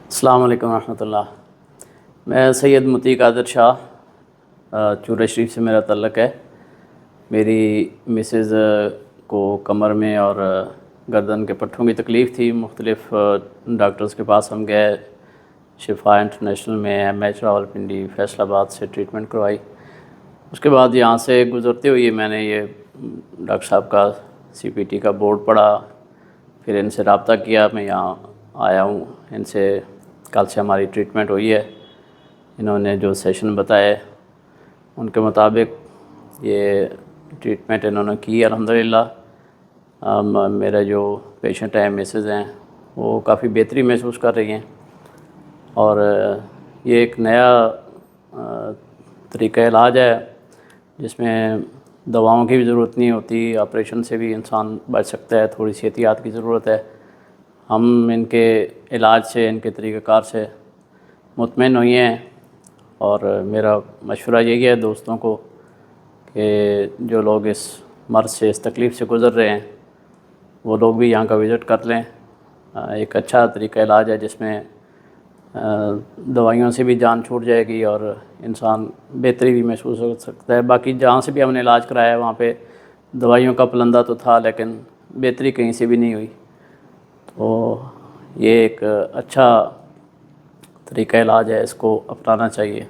السلام علیکم ورحمۃ اللہ۔ میں سید مطیع قادر شاہ، چورہ شریف سے میرا تعلق ہے۔ میری مسز کو کمر میں اور گردن کے پٹھوں کی تکلیف تھی۔ مختلف ڈاکٹرز کے پاس ہم گئے، شفا انٹرنیشنل میں، MH راولپنڈی، فیصل آباد سے ٹریٹمنٹ کروائی۔ اس کے بعد یہاں سے گزرتے ہوئے میں نے یہ ڈاکٹر صاحب کا CPT کا بورڈ پڑھا، پھر ان سے رابطہ کیا، میں یہاں آیا ہوں۔ ان سے کل سے ہماری ٹریٹمنٹ ہوئی ہے۔ انہوں نے جو سیشن بتائے ان کے مطابق یہ ٹریٹمنٹ انہوں نے کی الحمدللہ۔ میرا جو پیشنٹ ہیں، مسز ہیں، وہ کافی بہتری محسوس کر رہی ہیں، اور یہ ایک نیا طریقہ علاج ہے جس میں دواؤں کی بھی ضرورت نہیں ہوتی، آپریشن سے بھی انسان بچ سکتا ہے، تھوڑی سی احتیاط کی ضرورت ہے۔ ہم ان کے علاج سے، ان کے طریقہ کار سے مطمئن ہوئی ہیں، اور میرا مشورہ یہی ہے دوستوں کو کہ جو لوگ اس مرض سے، اس تکلیف سے گزر رہے ہیں، وہ لوگ بھی یہاں کا وزٹ کر لیں۔ ایک اچھا طریقہ علاج ہے جس میں دوائیوں سے بھی جان چھوٹ جائے گی اور انسان بہتری بھی محسوس ہو سکتا ہے۔ باقی جہاں سے بھی ہم نے علاج کرایا ہے وہاں پہ دوائیوں کا پلندہ تو تھا، لیکن بہتری کہیں سے بھی نہیں ہوئی۔ تو یہ ایک اچھا طریقہ علاج ہے، اس کو اپنانا چاہیے۔